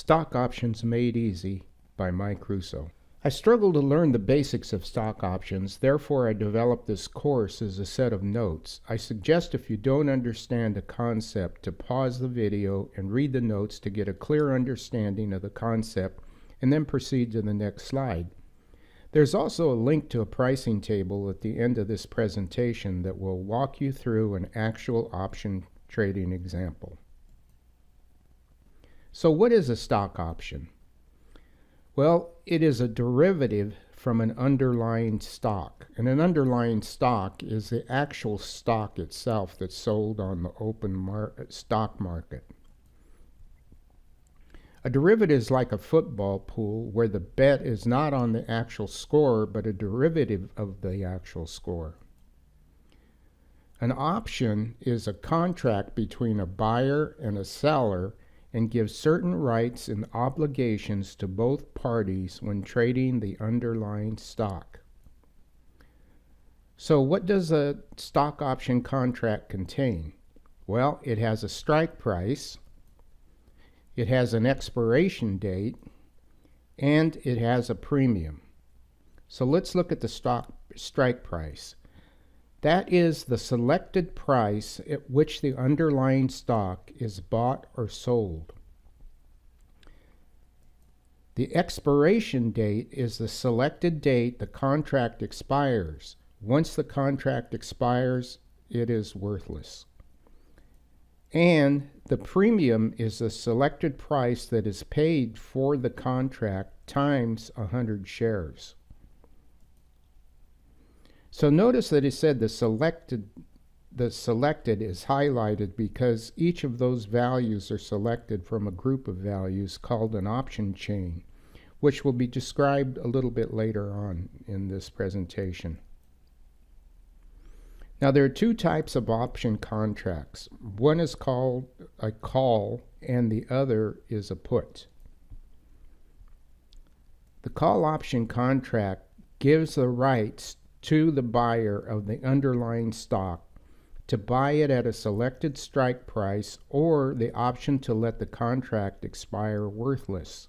Stock Options Made Easy by Mike Russo. I struggled to learn the basics of stock options, therefore I developed this course as a set of notes. I suggest if you don't understand a concept to pause the video and read the notes to get a clear understanding of the concept and then proceed to the next slide. There's also a link to a pricing table at the end of this presentation that will walk you through an actual option trading example. So what is a stock option? Well, it is a derivative from an underlying stock. And an underlying stock is the actual stock itself that's sold on the open stock market. A derivative is like a football pool where the bet is not on the actual score, but a derivative of the actual score. An option is a contract between a buyer and a seller and gives certain rights and obligations to both parties when trading the underlying stock. So what does a stock option contract contain? Well, it has a strike price, it has an expiration date, and it has a premium. So let's look at the strike price. That is the selected price at which the underlying stock is bought or sold. The expiration date is the selected date the contract expires. Once the contract expires, it is worthless. And the premium is the selected price that is paid for the contract times 100 shares. So notice that it said the selected is highlighted because each of those values are selected from a group of values called an option chain, which will be described a little bit later on in this presentation. Now there are two types of option contracts. One is called a call and the other is a put. The call option contract gives the rights to the buyer of the underlying stock to buy it at a selected strike price or the option to let the contract expire worthless.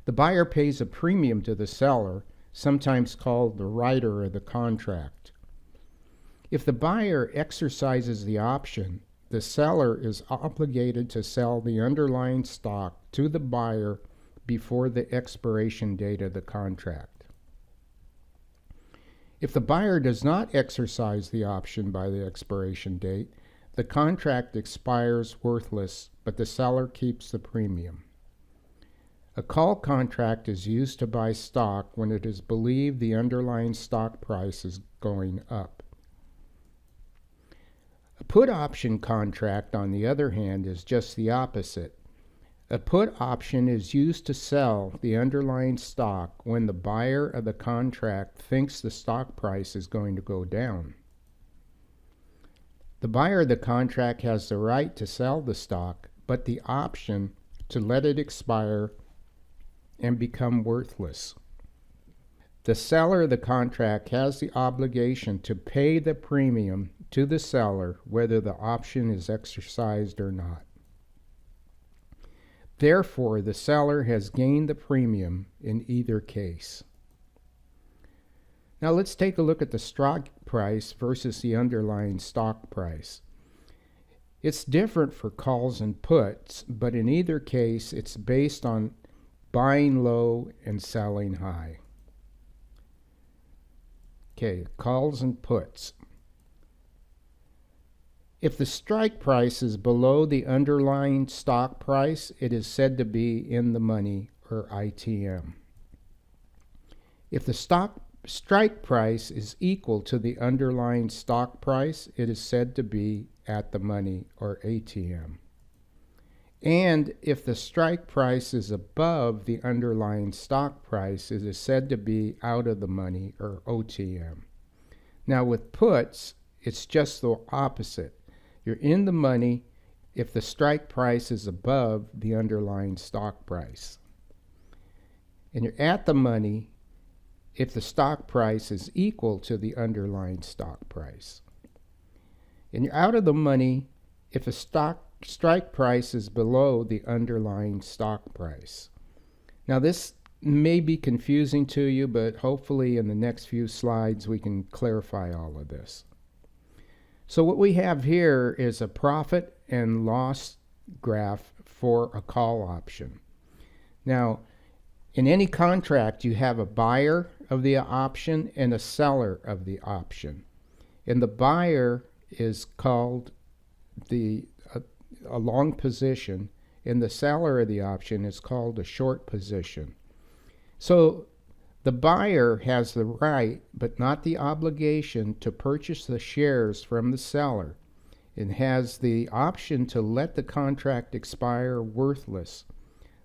The buyer pays a premium to the seller, sometimes called the writer of the contract. If the buyer exercises the option, the seller is obligated to sell the underlying stock to the buyer before the expiration date of the contract. If the buyer does not exercise the option by the expiration date, the contract expires worthless, but the seller keeps the premium. A call contract is used to buy stock when it is believed the underlying stock price is going up. A put option contract, on the other hand, is just the opposite. A put option is used to sell the underlying stock when the buyer of the contract thinks the stock price is going to go down. The buyer of the contract has the right to sell the stock, but the option to let it expire and become worthless. The seller of the contract has the obligation to pay the premium to the seller whether the option is exercised or not. Therefore, the seller has gained the premium in either case. Now let's take a look at the strike price versus the underlying stock price. It's different for calls and puts, but in either case, it's based on buying low and selling high. Okay, calls and puts. If the strike price is below the underlying stock price, it is said to be in the money, or ITM. If the strike price is equal to the underlying stock price, it is said to be at the money, or ATM. And if the strike price is above the underlying stock price, it is said to be out of the money, or OTM. Now with puts, it's just the opposite. You're in the money if the strike price is above the underlying stock price. And you're at the money if the stock price is equal to the underlying stock price. And you're out of the money if the stock strike price is below the underlying stock price. Now this may be confusing to you, but hopefully in the next few slides we can clarify all of this. So what we have here is a profit and loss graph for a call option. Now, in any contract, you have a buyer of the option and a seller of the option. And the buyer is called a long position, and the seller of the option is called a short position. So the buyer has the right, but not the obligation, to purchase the shares from the seller, and has the option to let the contract expire worthless.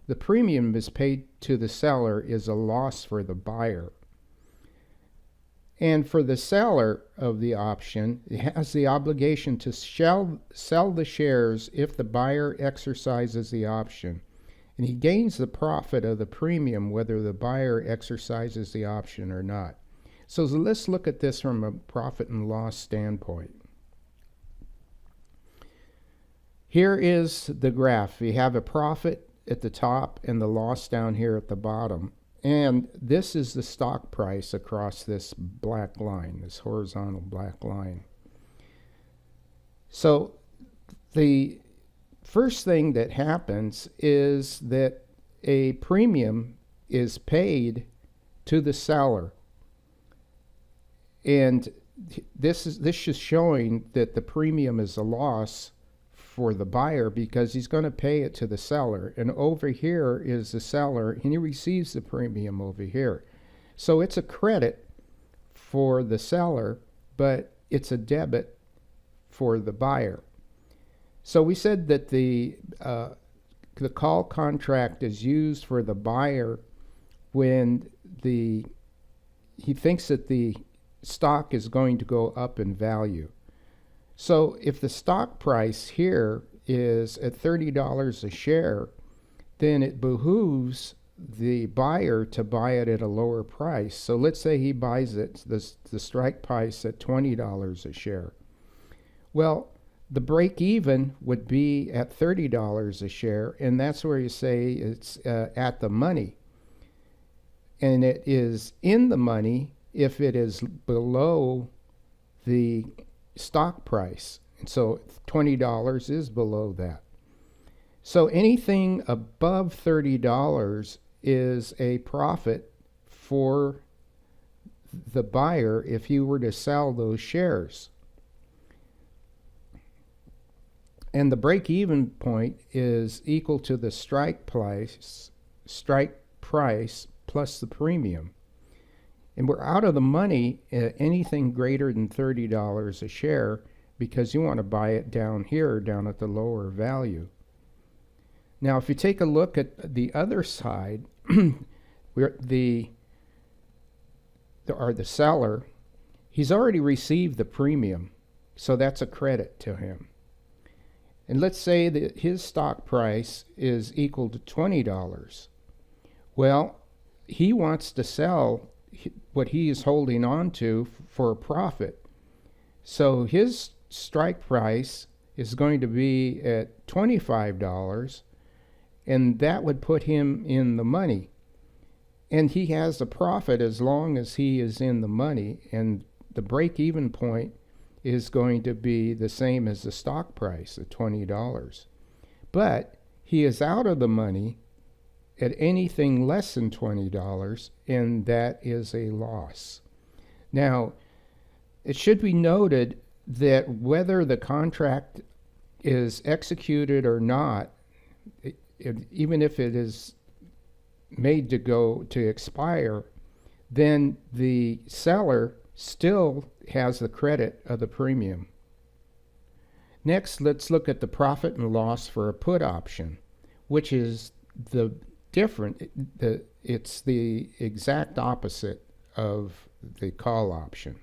The premium is paid to the seller is a loss for the buyer. And for the seller of the option, it has the obligation to sell the shares if the buyer exercises the option. And he gains the profit of the premium whether the buyer exercises the option or not. So let's look at this from a profit and loss standpoint. Here is the graph. We have a profit at the top and the loss down here at the bottom. And this is the stock price across this black line, this horizontal black line. So the first thing that happens is that a premium is paid to the seller. And this is showing that the premium is a loss for the buyer because he's going to pay it to the seller. And over here is the seller, and he receives the premium over here. So it's a credit for the seller, but it's a debit for the buyer. So we said that the call contract is used for the buyer when he thinks that the stock is going to go up in value. So if the stock price here is at $30 a share, then it behooves the buyer to buy it at a lower price. So let's say he buys it, the strike price, at $20 a share. Well, the break even would be at $30 a share, and that's where you say it's at the money. And it is in the money if it is below the stock price. And so $20 is below that. So anything above $30 is a profit for the buyer if he were to sell those shares. And the break-even point is equal to the strike price plus the premium. And we're out of the money at anything greater than $30 a share because you want to buy it down here, down at the lower value. Now, if you take a look at the other side, the seller, he's already received the premium, so that's a credit to him. And let's say that his stock price is equal to $20. Well, he wants to sell what he is holding on to for a profit. So his strike price is going to be at $25, and that would put him in the money. And he has a profit as long as he is in the money, and the break-even point is going to be the same as the stock price at $20. But he is out of the money at anything less than $20, and that is a loss. Now, it should be noted that whether the contract is executed or not, even if it is made to go to expire, then the seller still has the credit of the premium. Next, let's look at the profit and loss for a put option, which is it's the exact opposite of the call option.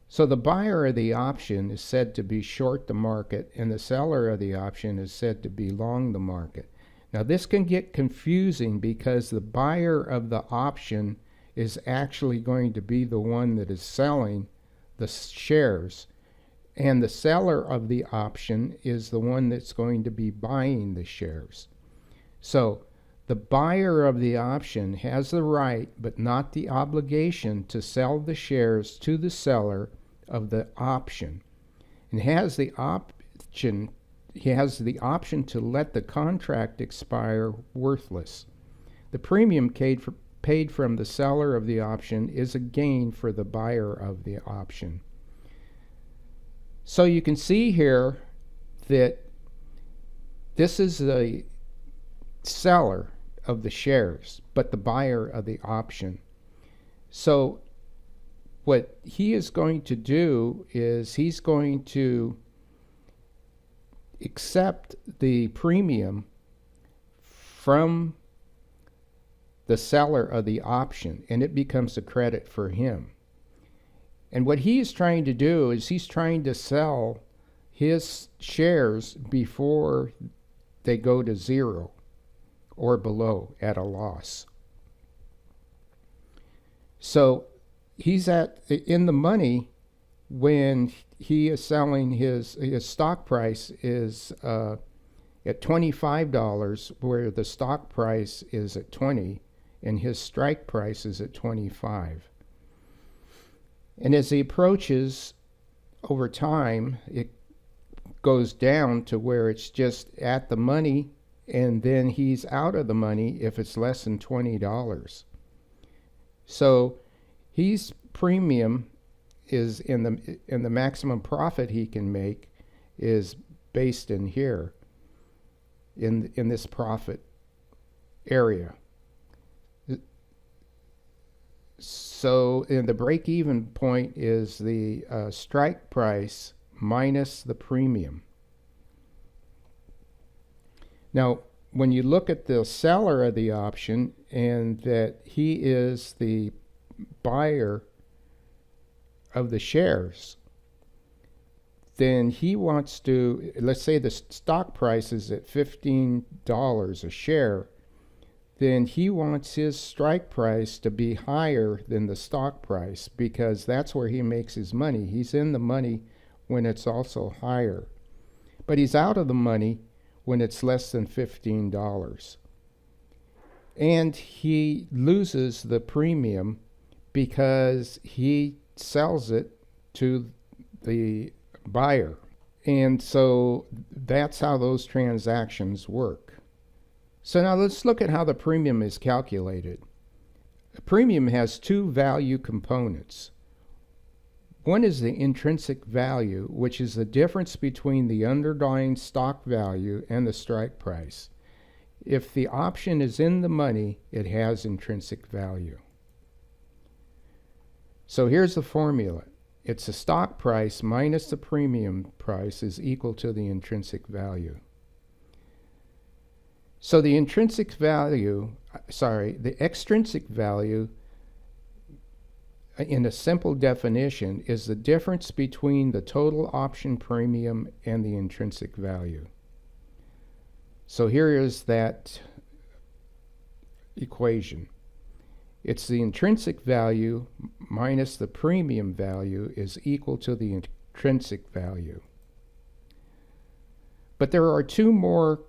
So the buyer of the option is said to be short the market, and the seller of the option is said to be long the market. Now this can get confusing because the buyer of the option is actually going to be the one that is selling the shares, And the seller of the option is the one that's going to be buying the shares. So the buyer of the option has the right, but not the obligation, to sell the shares to the seller of the option, and he has the option to let the contract expire worthless. The premium paid from the seller of the option is a gain for the buyer of the option. So you can see here that this is the seller of the shares, but the buyer of the option. So what he is going to do is he's going to accept the premium from the seller of the option, and it becomes a credit for him. And what he is trying to do is he's trying to sell his shares before they go to zero or below at a loss. So he's in the money when he is selling his stock price is at $25, where the stock price is at 20, and his strike price is at 25. And as he approaches over time, it goes down to where it's just at the money, and then he's out of the money if it's less than $20. So his premium is in the maximum profit he can make is based in here, in this profit area. So in the break-even point is the strike price minus the premium. Now, when you look at the seller of the option and that he is the buyer of the shares, then he wants to, let's say the stock price is at $15 a share, then he wants his strike price to be higher than the stock price, because that's where he makes his money. He's in the money when it's also higher, but he's out of the money when it's less than $15. And he loses the premium because he sells it to the buyer. And so that's how those transactions work. So now let's look at how the premium is calculated. A premium has two value components. One is the intrinsic value, which is the difference between the underlying stock value and the strike price. If the option is in the money, it has intrinsic value. So here's the formula. It's the stock price minus the premium price is equal to the intrinsic value. So the extrinsic value, in a simple definition, is the difference between the total option premium and the intrinsic value. So here is that equation. It's the intrinsic value minus the premium value is equal to the intrinsic value. But there are two more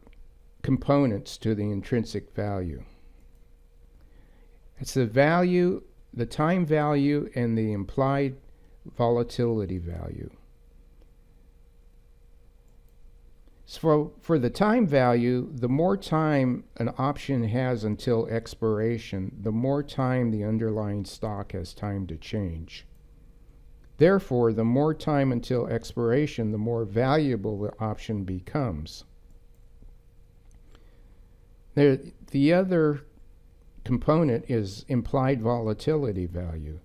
components to the intrinsic value. It's the value, the time value, and the implied volatility value. So for the time value, the more time an option has until expiration, the more time the underlying stock has time to change. Therefore, the more time until expiration, the more valuable the option becomes. The other component is implied volatility value,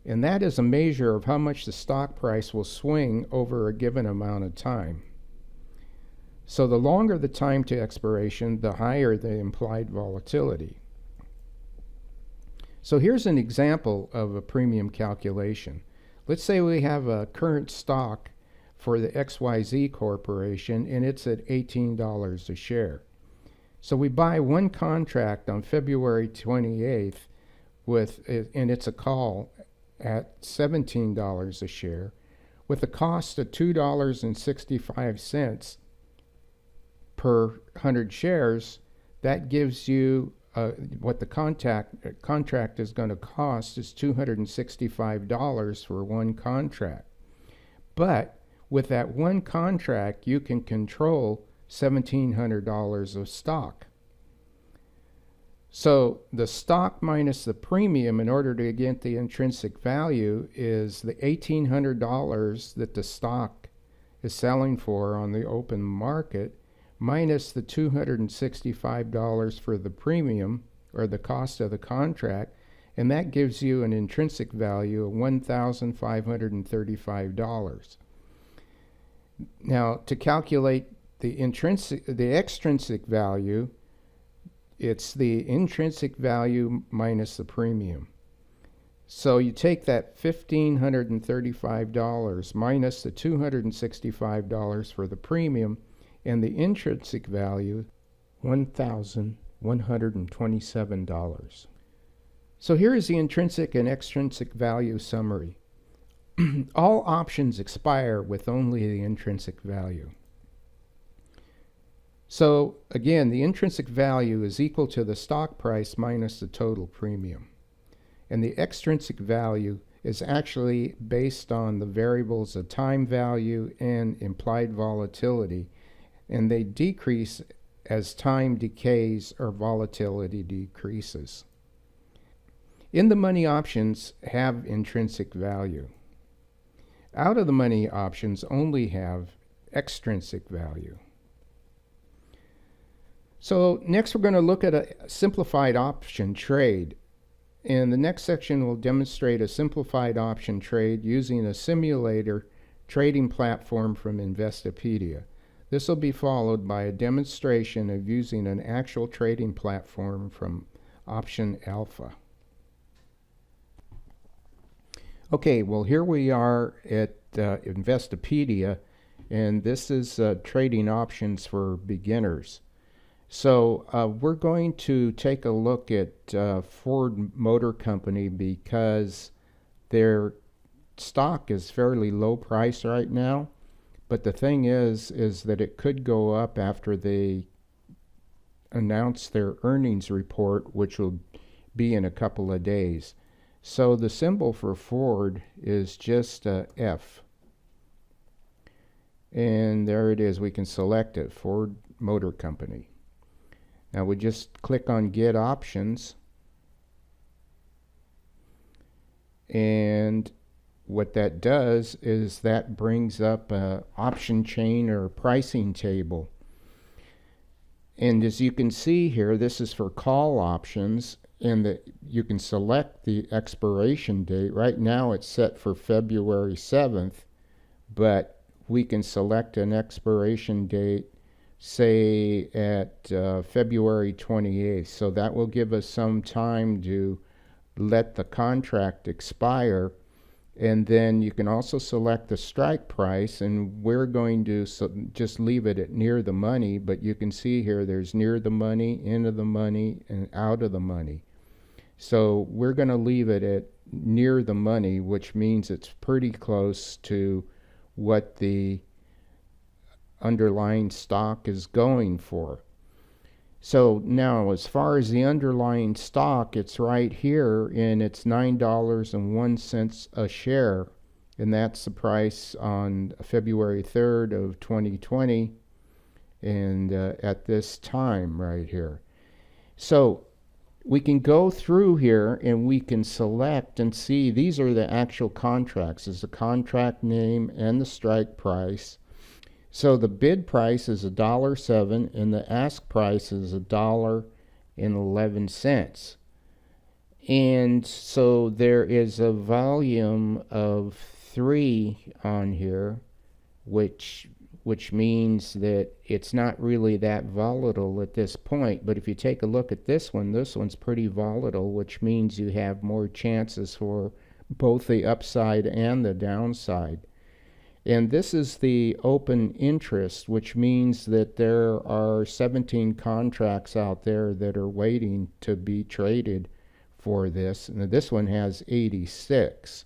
and that is a measure of how much the stock price will swing over a given amount of time. So the longer the time to expiration, the higher the implied volatility. So here's an example of a premium calculation. Let's say we have a current stock for the XYZ Corporation, and it's at $18 a share. So we buy one contract on February 28th and it's a call at $17 a share. with a cost of $2.65 per 100 shares, that gives you what the contract is going to cost is $265 for one contract. But with that one contract, you can control $1,700 of stock. So the stock minus the premium in order to get the intrinsic value is the $1,800 that the stock is selling for on the open market minus the $265 for the premium or the cost of the contract, and that gives you an intrinsic value of $1,535. Now, to calculate the extrinsic value, it's the intrinsic value minus the premium. So you take that $1,535 minus the $265 for the premium, and the intrinsic value, $1,127. So here is the intrinsic and extrinsic value summary. All options expire with only the intrinsic value. So again, the intrinsic value is equal to the stock price minus the total premium. And the extrinsic value is actually based on the variables of time value and implied volatility, and they decrease as time decays or volatility decreases. In the money options have intrinsic value. Out of the money options only have extrinsic value. So next we're going to look at a simplified option trade. And the next section will demonstrate a simplified option trade using a simulator trading platform from Investopedia. This will be followed by a demonstration of using an actual trading platform from Option Alpha. Okay, well here we are at Investopedia, and this is trading options for beginners. So we're going to take a look at Ford Motor Company because their stock is fairly low price right now. But the thing is that it could go up after they announce their earnings report, which will be in a couple of days. So the symbol for Ford is just F. And there it is. We can select it, Ford Motor Company. Now we just click on Get Options. And what that does is that brings up an option chain or pricing table. And as you can see here, this is for call options, and you can select the expiration date. Right now it's set for February 7th, but we can select an expiration date, say at February 28th. So that will give us some time to let the contract expire. And then you can also select the strike price, and we're going to just leave it at near the money, but you can see here there's near the money, into the money, and out of the money. So we're going to leave it at near the money, which means it's pretty close to what the underlying stock is going for. So now as far as the underlying stock, it's right here, and it's $9.01 a share, and that's the price on February 3rd of 2020, and at this time right here. So we can go through here and we can select and see these are the actual contracts. There's the contract name and the strike price. So the bid price is $1.07 and the ask price is $1.11. And so there is a volume of 3 on here, which means that it's not really that volatile at this point. But if you take a look at this one's pretty volatile, which means you have more chances for both the upside and the downside. And this is the open interest, which means that there are 17 contracts out there that are waiting to be traded for this. And this one has 86.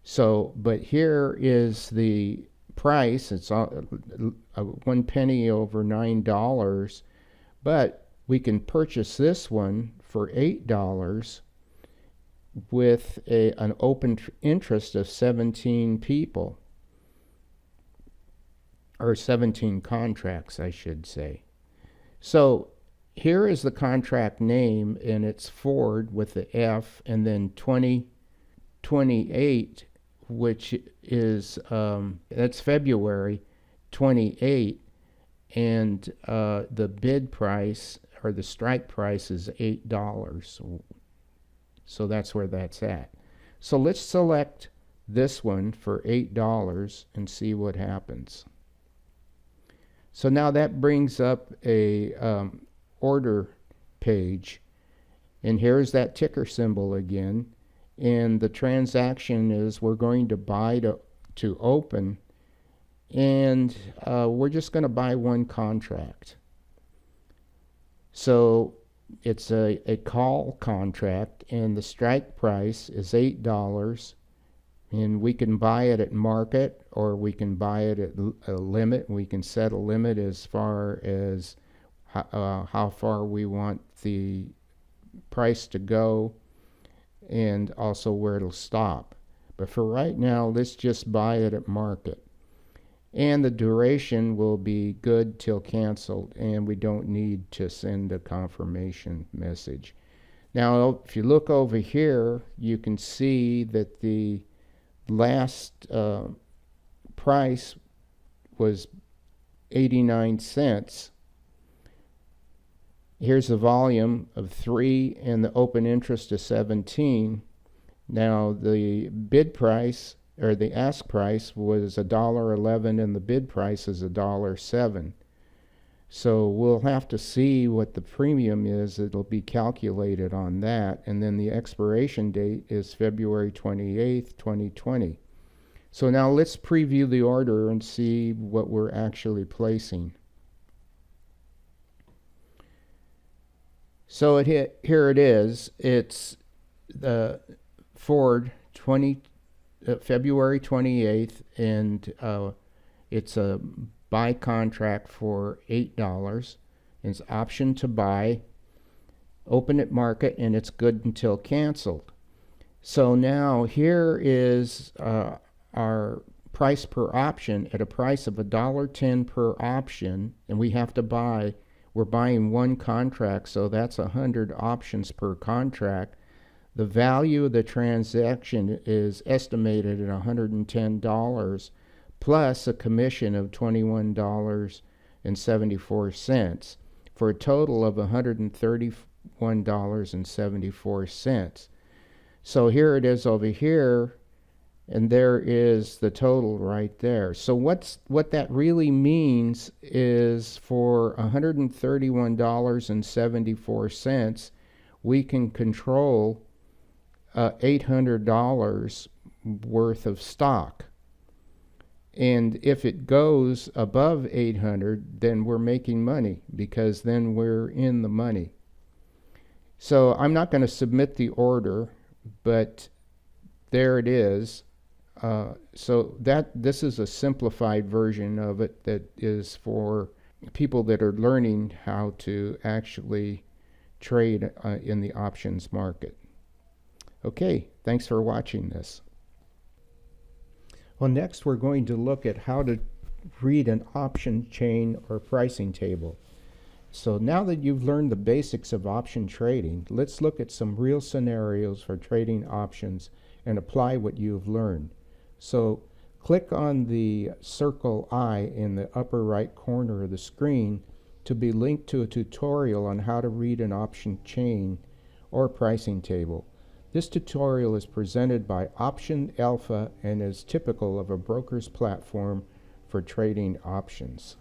So, but here is the price. It's 1 penny over $9, but we can purchase this one for $8 with an open interest of 17 people, or 17 contracts, I should say. So here is the contract name, and it's Ford with the F, and then 2028, which is that's February 28, and the bid price or the strike price is $8. So that's where that's at. So let's select this one for $8 and see what happens. So now that brings up a order page, and here's that ticker symbol again, and the transaction is we're going to buy to open, and we're just going to buy one contract. So it's a call contract, and the strike price is $8, and we can buy it at market, or we can buy it at a limit. We can set a limit as far as how far we want the price to go, and also where it'll stop. But for right now, let's just buy it at market. And the duration will be good till canceled, and we don't need to send a confirmation message. Now, if you look over here, you can see that the last price was 89 cents. Here's the volume of 3 and the open interest of 17. Now the bid price, or the ask price, was $1.11, and the bid price is $1.07. So we'll have to see what the premium is. It'll be calculated on that, and then the expiration date is February 28th, 2020. So now let's preview the order and see what we're actually placing. So here it is. It's the Ford February 28th, and it's a buy contract for $8. It's option to buy, open at market, and it's good until canceled. So now here is our price per option at a price of $1.10 per option, and we have to buy. We're buying one contract, so that's 100 options per contract. The value of the transaction is estimated at $110 plus a commission of $21.74 for a total of $131.74. So here it is over here, and there is the total right there. So what that really means is for $131.74, we can control $800 worth of stock. And if it goes above 800, then we're making money, because then we're in the money. So I'm not going to submit the order, but there it is. So this is a simplified version of it that is for people that are learning how to actually trade in the options market. Okay, thanks for watching this. Well, next we're going to look at how to read an option chain or pricing table. So now that you've learned the basics of option trading, let's look at some real scenarios for trading options and apply what you've learned. So click on the circle I in the upper right corner of the screen to be linked to a tutorial on how to read an option chain or pricing table. This tutorial is presented by Option Alpha and is typical of a broker's platform for trading options.